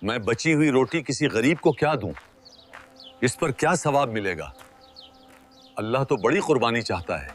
میں بچی ہوئی روٹی کسی غریب کو کیا دوں؟ اس پر کیا ثواب ملے گا؟ اللہ تو بڑی قربانی چاہتا ہے۔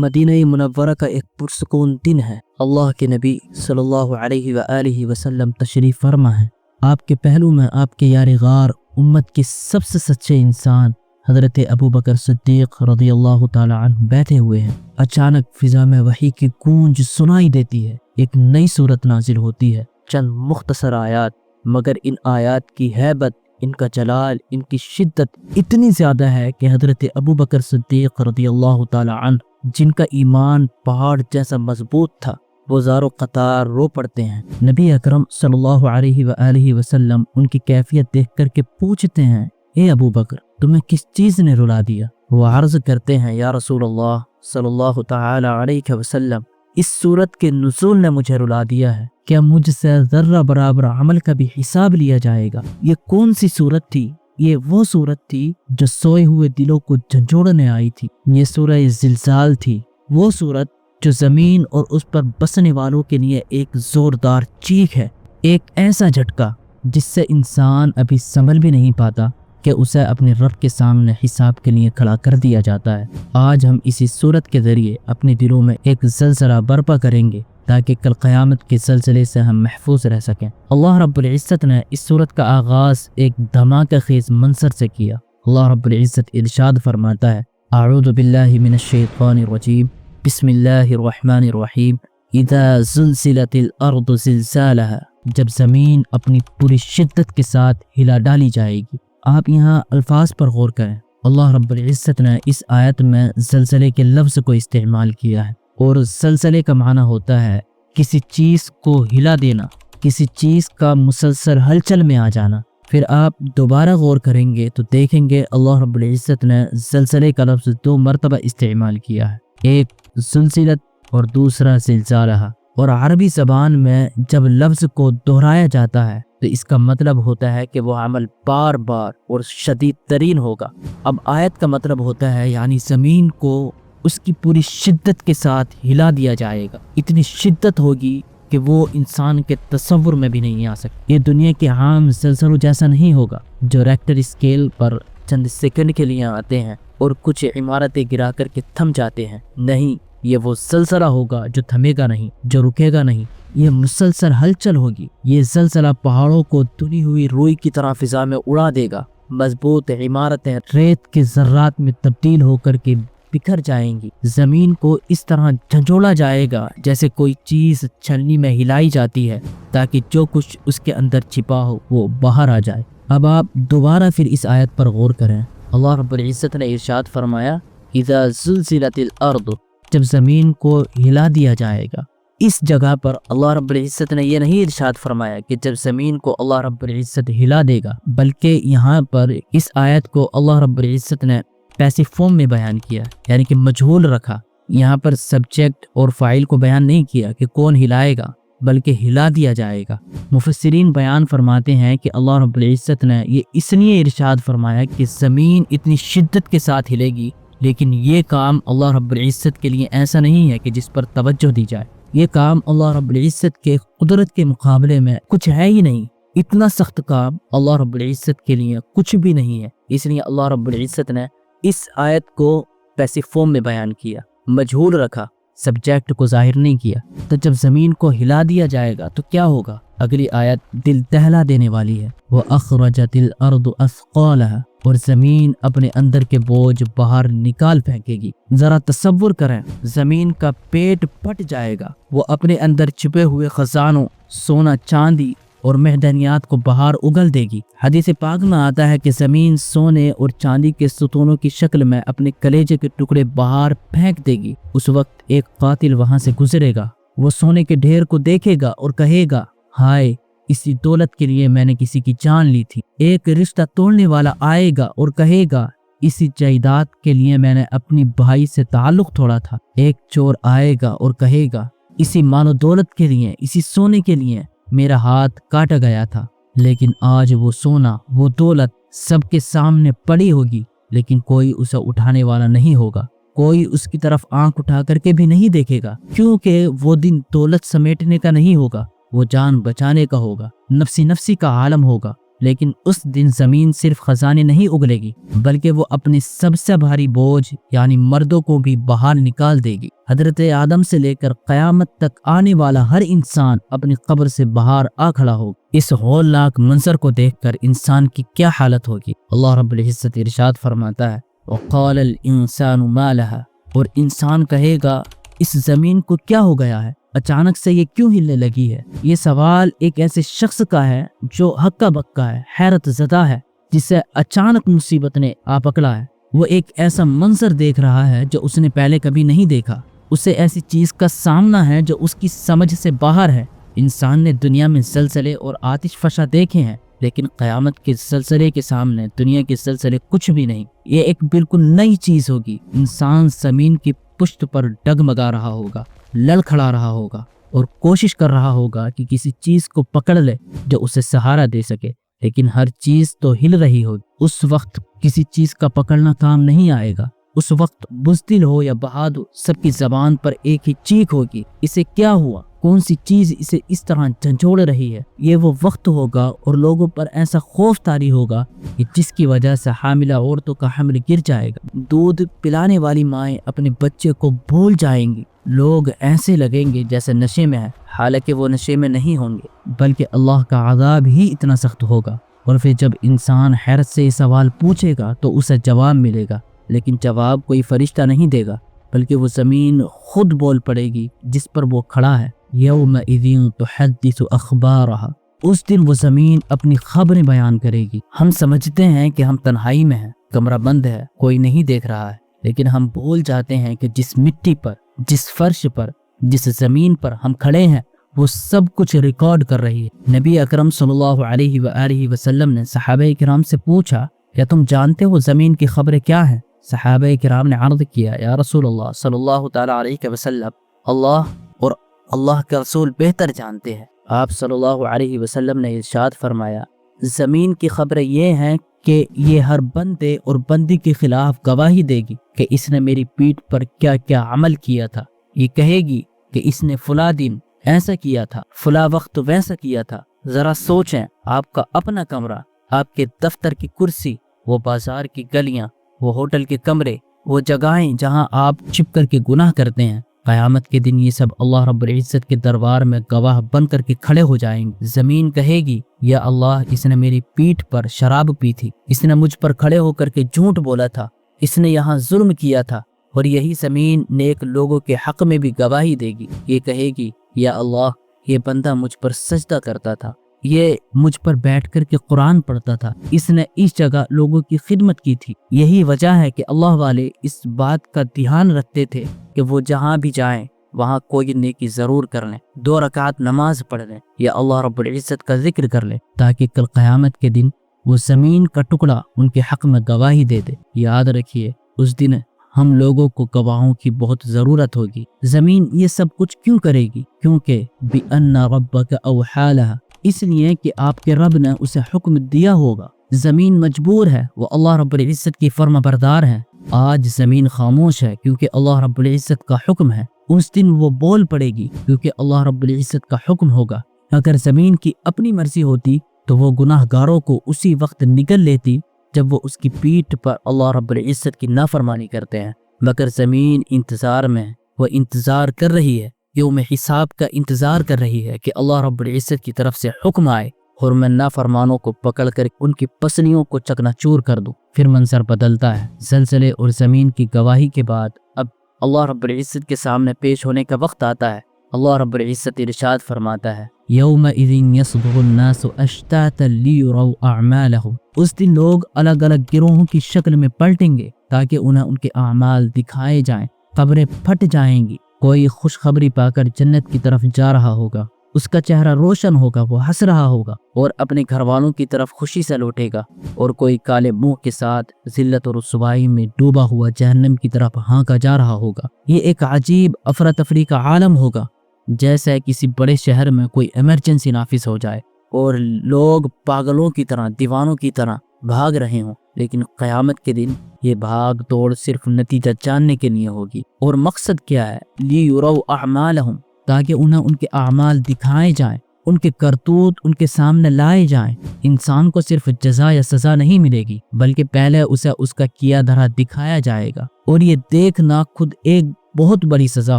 مدینہ منورہ کا ایک پرسکون دن ہے۔ اللہ کے نبی صلی اللہ علیہ وآلہ وسلم تشریف فرما ہے۔ آپ کے پہلو میں آپ کے یار غار، امت کے سب سے سچے انسان حضرت ابو بکر صدیق رضی اللہ تعالی عنہ بیٹھے ہوئے ہیں۔ اچانک فضا میں وحی کی گونج سنائی دیتی ہے۔ ایک نئی صورت نازل ہوتی ہے، چند مختصر آیات، مگر ان آیات کی ہیبت، ان کا جلال، ان کی شدت اتنی زیادہ ہے کہ حضرت ابو بکر صدیق رضی اللہ تعالی عنہ، جن کا ایمان پہاڑ جیسا مضبوط تھا، وہ زارو قطار رو پڑتے ہیں۔ نبی اکرم صلی اللہ علیہ وآلہ وسلم ان کی کیفیت دیکھ کر کے پوچھتے ہیں، اے ابو بکر، تمہیں کس چیز نے رلا دیا؟ وہ عرض کرتے ہیں، یا رسول اللہ صلی اللہ تعالی علیہ وسلم، اس صورت کے نزول نے مجھے رلا دیا ہے۔ کیا مجھ سے ذرہ برابر عمل کا بھی حساب لیا جائے گا؟ یہ کون سی صورت تھی؟ یہ وہ صورت تھی جو سوئے ہوئے دلوں کو جھنجھوڑنے آئی تھی۔ یہ سورہ زلزال تھی، وہ صورت جو زمین اور اس پر بسنے والوں کے لیے ایک زوردار چیخ ہے، ایک ایسا جھٹکا جس سے انسان ابھی سنبھل بھی نہیں پاتا کہ اسے اپنے رب کے سامنے حساب کے لیے کھڑا کر دیا جاتا ہے۔ آج ہم اسی صورت کے ذریعے اپنے دلوں میں ایک زلزلہ برپا کریں گے تاکہ کل قیامت کے زلزلے سے ہم محفوظ رہ سکیں۔ اللہ رب العزت نے اس صورت کا آغاز ایک دھماکہ خیز منظر سے کیا۔ اللہ رب العزت ارشاد فرماتا ہے، اعوذ باللہ من الشیطان الرجیم، بسم اللہ الرحمن الرحیم، اذا زلزلت الارض زلزالها، جب زمین اپنی پوری شدت کے ساتھ ہلا ڈالی جائے گی۔ آپ یہاں الفاظ پر غور کریں۔ اللہ رب العزت نے اس آیت میں زلزلے کے لفظ کو استعمال کیا ہے، اور زلزلے کا معنی ہوتا ہے کسی چیز کو ہلا دینا، کسی چیز کا مسلسل ہلچل میں آ جانا۔ پھر آپ دوبارہ غور کریں گے تو دیکھیں گے اللہ رب العزت نے زلزلے کا لفظ 2 مرتبہ استعمال کیا ہے، ایک زلزلت اور دوسرا زلزالہ۔ اور عربی زبان میں جب لفظ کو دہرایا جاتا ہے تو اس کا مطلب ہوتا ہے کہ وہ عمل بار بار اور شدید ترین ہوگا۔ اب آیت کا مطلب ہوتا ہے یعنی زمین کو اس کی پوری شدت کے ساتھ ہلا دیا جائے گا۔ اتنی شدت ہوگی کہ وہ انسان کے تصور میں بھی نہیں آ سکتی۔ یہ دنیا کے عام زلزلوں جیسا نہیں ہوگا جو ریکٹر اسکیل پر چند سیکنڈ کے لیے آتے ہیں اور کچھ عمارتیں گرا کر کے تھم جاتے ہیں۔ نہیں، یہ وہ زلزلہ ہوگا جو تھمے گا نہیں، جو رکے گا نہیں، یہ مسلسل ہلچل ہوگی۔ یہ زلزلہ پہاڑوں کو دھلی ہوئی روئی کی طرح فضا میں اڑا دے گا، مضبوط عمارتیں ریت کے ذرات میں تبدیل ہو کر کے بکھر جائیں گی، زمین کو اس طرح جھنجھوڑا جائے گا جیسے کوئی چیز چھلنی میں ہلائی جاتی ہے تاکہ جو کچھ اس کے اندر چھپا ہو وہ باہر آ جائے۔ اب آپ دوبارہ پھر اس آیت پر غور کریں۔ اللہ رب العزت نے ارشاد فرمایا، اذا زلزلت الارض، جب زمین کو ہلا دیا جائے گا۔ اس جگہ پر اللہ رب العزت نے یہ نہیں ارشاد فرمایا کہ جب زمین کو اللہ رب العزت ہلا دے گا، بلکہ یہاں پر اس آیت کو اللہ رب العزت نے پیسیو فارم میں بیان کیا، یعنی کہ مجہول رکھا۔ یہاں پر سبجیکٹ اور فاعل کو بیان نہیں کیا کہ کون ہلائے گا، بلکہ ہلا دیا جائے گا۔ مفسرین بیان فرماتے ہیں کہ اللہ رب العزت نے یہ اس لیے ارشاد فرمایا کہ زمین اتنی شدت کے ساتھ ہلے گی، لیکن یہ کام اللہ رب العزت کے لیے ایسا نہیں ہے کہ جس پر توجہ دی جائے۔ یہ کام اللہ رب العزت کے قدرت کے مقابلے میں کچھ ہے ہی نہیں۔ اتنا سخت کام اللہ رب العزت کے لیے کچھ بھی نہیں ہے۔ اس لیے اللہ رب العزت نے اس آیت کو پیسیو فارم میں بیان کیا، مجہول رکھا، سبجیکٹ کو ظاہر نہیں کیا۔ تو جب زمین کو ہلا دیا جائے گا تو کیا ہوگا؟ اگلی آیت دل دہلا دینے والی ہے، وَأَخْرَجَتِ الْأَرْضُ أَثْقَالَهَا، اور زمین اپنے اندر کے بوجھ باہر نکال پھینکے گی۔ ذرا تصور کریں، زمین کا پیٹ پھٹ جائے گا، وہ اپنے اندر چھپے ہوئے خزانوں، سونا، چاندی اور معدنیات کو باہر اگل دے گی۔ حدیث پاک میں آتا ہے کہ زمین سونے اور چاندی کے ستونوں کی شکل میں اپنے کلیجے کے ٹکڑے باہر پھینک دے گی۔ اس وقت ایک قاتل وہاں سے گزرے گا، وہ سونے کے ڈھیر کو دیکھے گا اور کہے گا، ہائے، اسی دولت کے لیے میں نے کسی کی جان لی تھی۔ ایک رشتہ توڑنے والا آئے گا اور کہے گا، اسی جائیداد کے لیے میں نے اپنی بھائی سے تعلق توڑا تھا۔ ایک چور آئے گا اور کہے گا، اسی مال و دولت کے لیے، اسی سونے کے لیے میرا ہاتھ کاٹا گیا تھا۔ لیکن آج وہ سونا، وہ دولت سب کے سامنے پڑی ہوگی، لیکن کوئی اسے اٹھانے والا نہیں ہوگا، کوئی اس کی طرف آنکھ اٹھا کر کے بھی نہیں دیکھے گا، کیونکہ وہ دن دولت سمیٹنے کا نہیں ہوگا، وہ جان بچانے کا ہوگا، نفسی نفسی کا عالم ہوگا۔ لیکن اس دن زمین صرف خزانے نہیں اگلے گی بلکہ وہ اپنے سب سے بھاری بوجھ یعنی مردوں کو بھی باہر نکال دے گی۔ حضرت آدم سے لے کر قیامت تک آنے والا ہر انسان اپنی قبر سے باہر آ کھڑا ہوگا۔ اس ہولناک منظر کو دیکھ کر انسان کی کیا حالت ہوگی؟ اللہ رب العزت ارشاد فرماتا ہے وَقَالَ الْإِنسَانُ مَا لَهَا، اور انسان کہے گا اس زمین کو کیا ہو گیا ہے، اچانک سے یہ کیوں ہلنے لگی ہے؟ یہ سوال ایک ایسے شخص کا ہے جو ہکا بکا ہے، حیرت زدہ ہے، جسے اچانک مصیبت نے آ پکڑا ہے۔ وہ ایک ایسا منظر دیکھ رہا ہے جو اس نے پہلے کبھی نہیں دیکھا، اسے ایسی چیز کا سامنا ہے جو اس کی سمجھ سے باہر ہے۔ انسان نے دنیا میں زلزلے اور آتش فشاں دیکھے ہیں، لیکن قیامت کے زلزلے کے سامنے دنیا کے زلزلے کچھ بھی نہیں۔ یہ ایک بالکل نئی چیز ہوگی۔ انسان زمین کی پشت پر ڈگمگا رہا ہوگا، لڑکھڑا رہا ہوگا اور کوشش کر رہا ہوگا کہ کسی چیز کو پکڑ لے جو اسے سہارا دے سکے، لیکن ہر چیز تو ہل رہی ہوگی۔ اس وقت کسی چیز کا پکڑنا کام نہیں آئے گا۔ اس وقت بزدل ہو یا بہادر، سب کی زبان پر ایک ہی چیخ ہوگی، اسے کیا ہوا؟ کون سی چیز اسے اس طرح جھنجھوڑ رہی ہے؟ یہ وہ وقت ہوگا اور لوگوں پر ایسا خوف طاری ہوگا کہ جس کی وجہ سے حاملہ عورتوں کا حمل گر جائے گا، دودھ پلانے والی مائیں اپنے بچے کو بھول جائیں گی، لوگ ایسے لگیں گے جیسے نشے میں ہے، حالانکہ وہ نشے میں نہیں ہوں گے، بلکہ اللہ کا عذاب ہی اتنا سخت ہوگا۔ اور پھر جب انسان حیرت سے یہ سوال پوچھے گا تو اسے جواب ملے گا، لیکن جواب کوئی فرشتہ نہیں دے گا، بلکہ وہ زمین خود بول پڑے گی جس پر وہ کھڑا ہے۔ یومئذ تحدث اخبارها، اس دن وہ زمین اپنی خبریں بیان کرے گی۔ ہم سمجھتے ہیں کہ ہم تنہائی میں ہیں، کمرہ بند ہے، کوئی نہیں دیکھ رہا ہے، لیکن ہم بھول جاتے ہیں کہ جس مٹی پر، جس فرش پر، جس زمین پر ہم کھڑے ہیں وہ سب کچھ ریکارڈ کر رہی ہے۔ نبی اکرم صلی اللہ علیہ وآلہ وسلم نے صحابہ کرام سے پوچھا کیا تم جانتے ہو زمین کی خبریں کیا ہیں؟ صحابہ کرام نے عرض کیا یا رسول اللہ صلی اللہ تعالی علیہ وسلم، اللہ اور اللہ کے رسول بہتر جانتے ہیں۔ آپ صلی اللہ علیہ وسلم نے ارشاد فرمایا زمین کی خبریں یہ ہیں کہ یہ ہر بندے اور بندی کے خلاف گواہی دے گی کہ اس نے میری پیٹھ پر کیا کیا عمل کیا تھا۔ یہ کہے گی کہ اس نے فلاں دن ایسا کیا تھا، فلاں وقت ویسا کیا تھا۔ ذرا سوچیں، آپ کا اپنا کمرہ، آپ کے دفتر کی کرسی، وہ بازار کی گلیاں، وہ ہوٹل کے کمرے، وہ جگہیں جہاں آپ چھپ کر کے گناہ کرتے ہیں، قیامت کے دن یہ سب اللہ رب العزت کے دربار میں گواہ بن کر کے کھڑے ہو جائیں گے۔ زمین کہے گی یا اللہ اس نے میری پیٹھ پر شراب پی تھی، اس نے مجھ پر کھڑے ہو کر کے جھوٹ بولا تھا، اس نے یہاں ظلم کیا تھا۔ اور یہی زمین نیک لوگوں کے حق میں بھی گواہی دے گی۔ یہ کہے گی یا اللہ یہ بندہ مجھ پر سجدہ کرتا تھا، یہ مجھ پر بیٹھ کر کے قرآن پڑھتا تھا، اس نے اس جگہ لوگوں کی خدمت کی تھی۔ یہی وجہ ہے کہ اللہ والے اس بات کا دھیان رکھتے تھے کہ وہ جہاں بھی جائیں وہاں کوئی نیکی ضرور کر لیں، 2 رکعت نماز پڑھ لیں یا اللہ رب العزت کا ذکر کر لیں، تاکہ کل قیامت کے دن وہ زمین کا ٹکڑا ان کے حق میں گواہی دے دے۔ یاد رکھیے اس دن ہم لوگوں کو گواہوں کی بہت ضرورت ہوگی۔ زمین یہ سب کچھ کیوں کرے گی؟ کیونکہ بِأَنَّ رَبَّكَ أَوْحَىٰ لَهَا، اس لیے کہ آپ کے رب نے اسے حکم دیا ہوگا۔ زمین مجبور ہے، وہ اللہ رب العزت کی فرما بردار ہے۔ آج زمین خاموش ہے کیونکہ اللہ رب العزت کا حکم ہے، اس دن وہ بول پڑے گی کیونکہ اللہ رب العزت کا حکم ہوگا۔ اگر زمین کی اپنی مرضی ہوتی تو وہ گناہ گاروں کو اسی وقت نگل لیتی جب وہ اس کی پیٹھ پر اللہ رب العزت کی نافرمانی کرتے ہیں، مگر زمین انتظار میں ہے، وہ انتظار کر رہی ہے، یوم حساب کا انتظار کر رہی ہے کہ اللہ رب العزت کی طرف سے حکم آئے اور میں نافرمانوں کو پکڑ کر ان کی پسلیوں کو چکنا چور کر دوں۔ پھر منظر بدلتا ہے، زلزلے اور زمین کی گواہی کے بعد اب اللہ رب العزت کے سامنے پیش ہونے کا وقت آتا ہے۔ اللہ رب العزت ارشاد فرماتا ہے یومئذ یصدر الناس اشتاتا لیروا اعمالهم، اس دن لوگ الگ الگ گروہوں کی شکل میں پلٹیں گے تاکہ انہیں ان کے اعمال دکھائے جائیں، قبریں پھٹ جائیں گی، کوئی خوشخبری پا کر جنت کی طرف جا رہا ہوگا، اس کا چہرہ روشن ہوگا، وہ ہنس رہا ہوگا اور اپنے گھر والوں کی طرف خوشی سے لوٹے گا، اور کوئی کالے منہ کے ساتھ ذلت اور رسوائی میں ڈوبا ہوا جہنم کی طرف ہانکا جا رہا ہوگا۔ یہ ایک عجیب افراتفری کا عالم ہوگا، جیسے کسی بڑے شہر میں کوئی ایمرجنسی نافذ ہو جائے اور لوگ پاگلوں کی طرح، دیوانوں کی طرح بھاگ رہے ہوں، لیکن قیامت کے دن یہ بھاگ دوڑ صرف نتیجہ جاننے کے لیے ہوگی۔ اور مقصد کیا ہے؟ لیروا اعمالهم، تاکہ انہیں ان کے اعمال دکھائے جائیں، ان کے کرتوت ان کے سامنے لائے جائیں، انسان کو صرف جزا یا سزا نہیں ملے گی، بلکہ پہلے اسے اس کا کیا دھرا دکھایا جائے گا، اور یہ دیکھنا خود ایک بہت بڑی سزا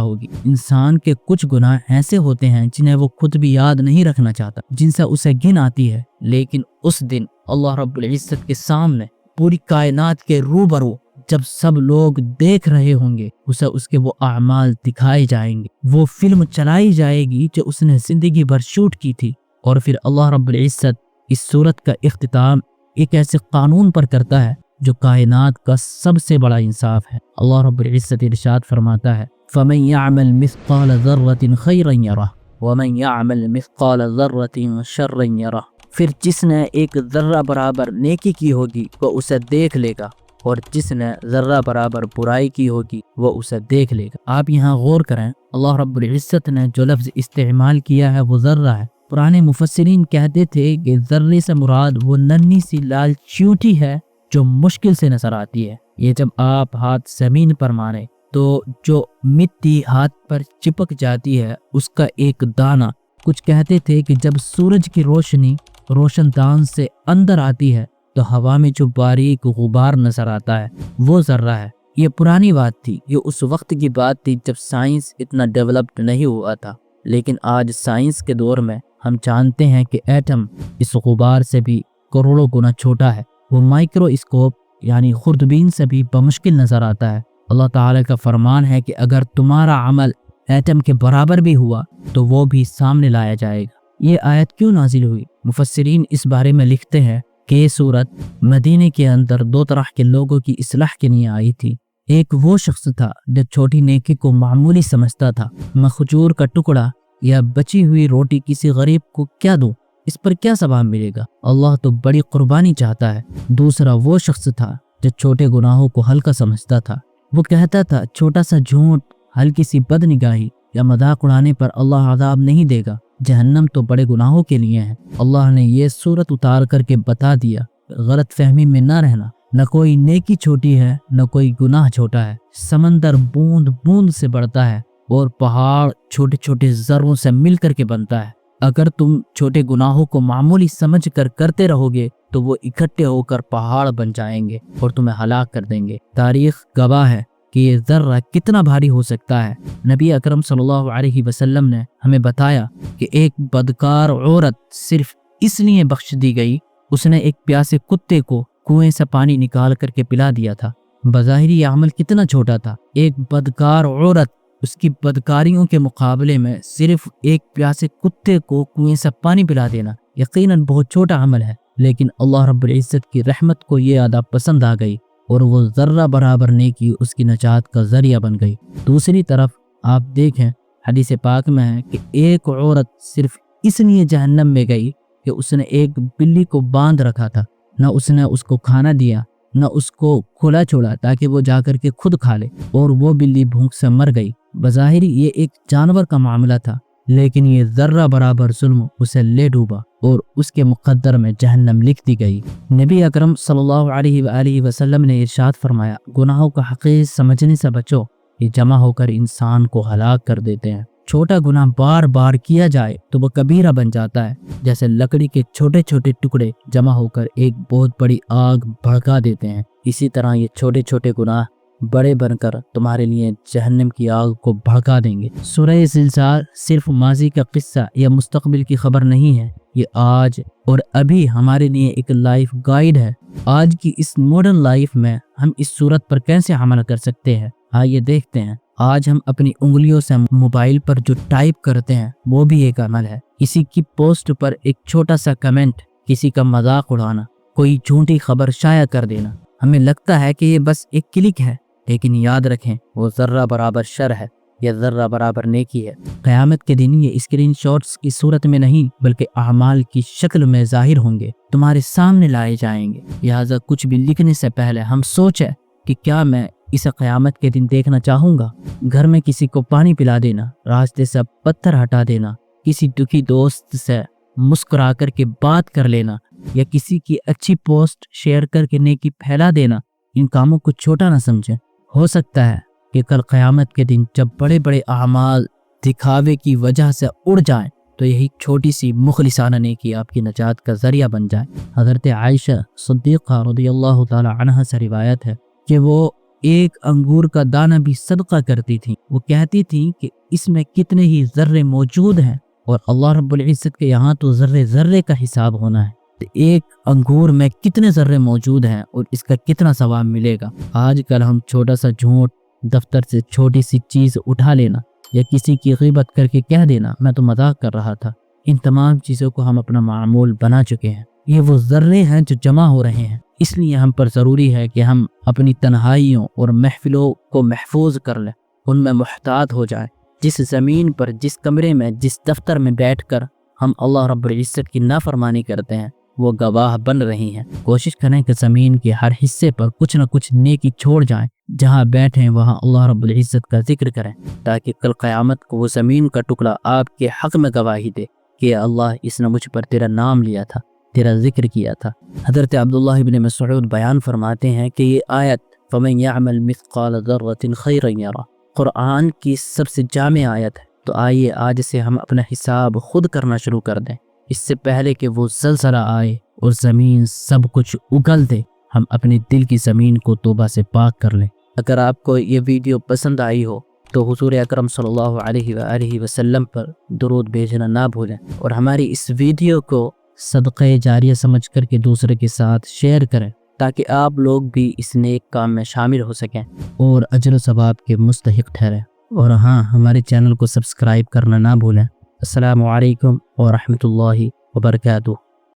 ہوگی۔ انسان کے کچھ گناہ ایسے ہوتے ہیں جنہیں وہ خود بھی یاد نہیں رکھنا چاہتا، جن سے اسے گھن آتی ہے، لیکن اس دن اللہ رب العزت کے سامنے پوری کائنات کے روبرو جب سب لوگ دیکھ رہے ہوں گے، اسے اس کے وہ اعمال دکھائے جائیں گے، وہ فلم چلائی جائے گی جو اس نے زندگی بھر شوٹ کی تھی، اور پھر اللہ رب العزت اس صورت کا اختتام ایک ایسے قانون پر کرتا ہے جو کائنات کا سب سے بڑا انصاف ہے۔ اللہ رب العزت ارشاد فرماتا ہے فَمَن يَعْمَلْ مِثْقَالَ ذَرَّةٍ خَيْرًا يَرَهُ وَمَن يَعْمَلْ مِثْقَالَ ذَرَّةٍ شَرًّا يَرَهُ، پھر جس نے ایک ذرہ برابر نیکی کی ہوگی وہ اسے دیکھ لے گا، اور جس نے ذرہ برابر برائی کی ہوگی وہ اسے دیکھ لے گا۔ آپ یہاں غور کریں، اللہ رب العزت نے جو لفظ استعمال کیا ہے وہ ذرہ ہے۔ پرانے مفسرین کہتے تھے کہ ذرے سے مراد وہ ننھی سی لال چیونٹی ہے جو مشکل سے نظر آتی ہے۔ یہ جب آپ ہاتھ زمین پر ماریں تو جو مٹی ہاتھ پر چپک جاتی ہے اس کا ایک دانہ، کچھ کہتے تھے کہ جب سورج کی روشنی روشن دان سے اندر آتی ہے تو ہوا میں جو باریک غبار نظر آتا ہے وہ ذرہ ہے۔ یہ پرانی بات تھی، یہ اس وقت کی بات تھی جب سائنس اتنا ڈیولپڈ نہیں ہوا تھا، لیکن آج سائنس کے دور میں ہم جانتے ہیں کہ ایٹم اس غبار سے بھی کروڑوں گنا چھوٹا ہے، وہ مائکرو اسکوپ یعنی خوردبین سے بھی بمشکل نظر آتا ہے۔ اللہ تعالیٰ کا فرمان ہے کہ اگر تمہارا عمل ایٹم کے برابر بھی ہوا تو وہ بھی سامنے لایا جائے گا۔ یہ آیت کیوں نازل ہوئی؟ مفسرین اس بارے میں لکھتے ہیں کہ یہ صورت مدینے کے اندر دو طرح کے لوگوں کی اصلاح کے لیے آئی تھی۔ ایک وہ شخص تھا جو چھوٹی نیکی کو معمولی سمجھتا تھا، میں کھجور کا ٹکڑا یا بچی ہوئی روٹی کسی غریب کو کیا دوں، اس پر کیا ثواب ملے گا، اللہ تو بڑی قربانی چاہتا ہے۔ دوسرا وہ شخص تھا جو چھوٹے گناہوں کو ہلکا سمجھتا تھا، وہ کہتا تھا چھوٹا سا جھوٹ، ہلکی سی بد نگاہی یا مذاق اڑانے پر اللہ عذاب نہیں دے گا، جہنم تو بڑے گناہوں کے لیے ہے۔ اللہ نے یہ صورت اتار کر کے بتا دیا، غلط فہمی میں نہ رہنا، نہ کوئی نیکی چھوٹی ہے نہ کوئی گناہ چھوٹا ہے، سمندر بوند بوند سے بڑھتا ہے اور پہاڑ چھوٹے چھوٹے ذروں سے مل کر کے بنتا ہے۔ اگر تم چھوٹے گناہوں کو معمولی سمجھ کر کرتے رہو گے تو وہ اکٹھے ہو کر پہاڑ بن جائیں گے اور تمہیں ہلاک کر دیں گے۔ تاریخ گواہ ہے کہ یہ ذرہ کتنا بھاری ہو سکتا ہے۔ نبی اکرم صلی اللہ علیہ وسلم نے ہمیں بتایا کہ ایک بدکار عورت صرف اس لیے بخش دی گئی، اس نے ایک پیاسے کتے کو کنویں سے پانی نکال کر کے پلا دیا تھا۔ بظاہر یہ عمل کتنا چھوٹا تھا، ایک بدکار عورت اس کی بدکاریوں کے مقابلے میں صرف ایک پیاسے کتے کو کنویں سے پانی پلا دینا یقیناً بہت چھوٹا عمل ہے، لیکن اللہ رب العزت کی رحمت کو یہ ادا پسند آ گئی اور وہ ذرہ برابر نیکی اس کی نجات کا ذریعہ بن گئی۔ دوسری طرف آپ دیکھیں، حدیث پاک میں ہے کہ ایک عورت صرف اس لیے جہنم میں گئی کہ اس نے ایک بلی کو باندھ رکھا تھا، نہ اس نے اس کو کھانا دیا نہ اس کو کھلا چھوڑا تاکہ وہ جا کر کے خود کھا لے، اور وہ بلی بھوک سے مر گئی۔ بظاہر یہ ایک جانور کا معاملہ تھا، لیکن یہ ذرہ برابر ظلم اسے لے ڈوبا اور اس کے مقدر میں جہنم لکھ دی گئی۔ نبی اکرم صلی اللہ علیہ وآلہ وسلم نے ارشاد فرمایا، گناہوں کا حقیق سمجھنے سے بچو، یہ جمع ہو کر انسان کو ہلاک کر دیتے ہیں۔ چھوٹا گناہ بار بار کیا جائے تو وہ کبیرہ بن جاتا ہے، جیسے لکڑی کے چھوٹے چھوٹے ٹکڑے جمع ہو کر ایک بہت بڑی آگ بھڑکا دیتے ہیں، اسی طرح یہ چھوٹے چھوٹے گناہ بڑے بن کر تمہارے لیے جہنم کی آگ کو بھڑکا دیں گے۔ سورہ زلزال صرف ماضی کا قصہ یا مستقبل کی خبر نہیں ہے، یہ آج اور ابھی ہمارے لیے ایک لائف گائیڈ ہے۔ آج کی اس ماڈرن لائف میں ہم اس صورت پر کیسے عمل کر سکتے ہیں، آئیے دیکھتے ہیں۔ آج ہم اپنی انگلیوں سے موبائل پر جو ٹائپ کرتے ہیں وہ بھی ایک عمل ہے۔ کسی کی پوسٹ پر ایک چھوٹا سا کمنٹ، کسی کا مذاق اڑانا، کوئی جھوٹی خبر شائع کر دینا، ہمیں لگتا ہے کہ یہ بس ایک کلک ہے، لیکن یاد رکھیں وہ ذرہ برابر شر ہے یا ذرہ برابر نیکی ہے۔ قیامت کے دن یہ اسکرین شاٹس کی صورت میں نہیں بلکہ اعمال کی شکل میں ظاہر ہوں گے، تمہارے سامنے لائے جائیں گے۔ لہٰذا کچھ بھی لکھنے سے پہلے ہم سوچیں کہ کیا میں اسے قیامت کے دن دیکھنا چاہوں گا۔ گھر میں کسی کو پانی پلا دینا، راستے سے پتھر ہٹا دینا، کسی دکھی دوست سے مسکرا کر کے بات کر لینا یا کسی کی اچھی پوسٹ شیئر کر کے نیکی پھیلا دینا، ان کاموں کو چھوٹا نہ سمجھیں۔ ہو سکتا ہے کہ کل قیامت کے دن جب بڑے بڑے اعمال دکھاوے کی وجہ سے اڑ جائیں تو یہی چھوٹی سی مخلصانہ نیکی آپ کی نجات کا ذریعہ بن جائے۔ حضرت عائشہ صدیقہ رضی اللہ تعالی عنہا سے روایت ہے کہ وہ ایک انگور کا دانہ بھی صدقہ کرتی تھیں۔ وہ کہتی تھیں کہ اس میں کتنے ہی ذرے موجود ہیں، اور اللہ رب العزت کے یہاں تو ذرے ذرے کا حساب ہونا ہے، تو ایک انگور میں کتنے ذرے موجود ہیں اور اس کا کتنا ثواب ملے گا۔ آج کل ہم چھوٹا سا جھوٹ، دفتر سے چھوٹی سی چیز اٹھا لینا یا کسی کی غیبت کر کے کہہ دینا میں تو مذاق کر رہا تھا، ان تمام چیزوں کو ہم اپنا معمول بنا چکے ہیں۔ یہ وہ ذرے ہیں جو جمع ہو رہے ہیں، اس لیے ہم پر ضروری ہے کہ ہم اپنی تنہائیوں اور محفلوں کو محفوظ کر لیں، ان میں محتاط ہو جائیں۔ جس زمین پر، جس کمرے میں، جس دفتر میں بیٹھ کر ہم اللہ رب العزت کی نافرمانی کرتے ہیں وہ گواہ بن رہی ہیں۔ کوشش کریں کہ زمین کے ہر حصے پر کچھ نہ کچھ نیکی چھوڑ جائیں، جہاں بیٹھیں وہاں اللہ رب العزت کا ذکر کریں، تاکہ کل قیامت کو وہ زمین کا ٹکڑا آپ کے حق میں گواہی دے کہ اللہ اس نے مجھ پر تیرا نام لیا تھا، تیرا ذکر کیا تھا۔ حضرت عبداللہ بن مسعود بیان فرماتے ہیں کہ یہ آیت فَمَنْ يَعْمَلْ مِثْقَالَ ذَرَّةٍ خَيْرًا يَرَهُ قرآن کی سب سے جامع آیت ہے۔ تو آئیے آج سے ہم اپنا حساب خود کرنا شروع کر دیں، اس سے پہلے کہ وہ زلزلہ آئے اور زمین سب کچھ اگل دے، ہم اپنے دل کی زمین کو توبہ سے پاک کر لیں۔ اگر آپ کو یہ ویڈیو پسند آئی ہو تو حضور اکرم صلی اللہ علیہ وآلہ وسلم پر درود بھیجنا نہ بھولیں، اور ہماری اس ویڈیو کو صدقہ جاریہ سمجھ کر کے دوسرے کے ساتھ شیئر کریں، تاکہ آپ لوگ بھی اس نیک کام میں شامل ہو سکیں اور اجر و ثواب کے مستحق ٹھہریں۔ اور ہاں، ہمارے چینل کو سبسکرائب کرنا نہ بھولیں۔ السلام علیکم ورحمۃ اللہ وبرکاتہ۔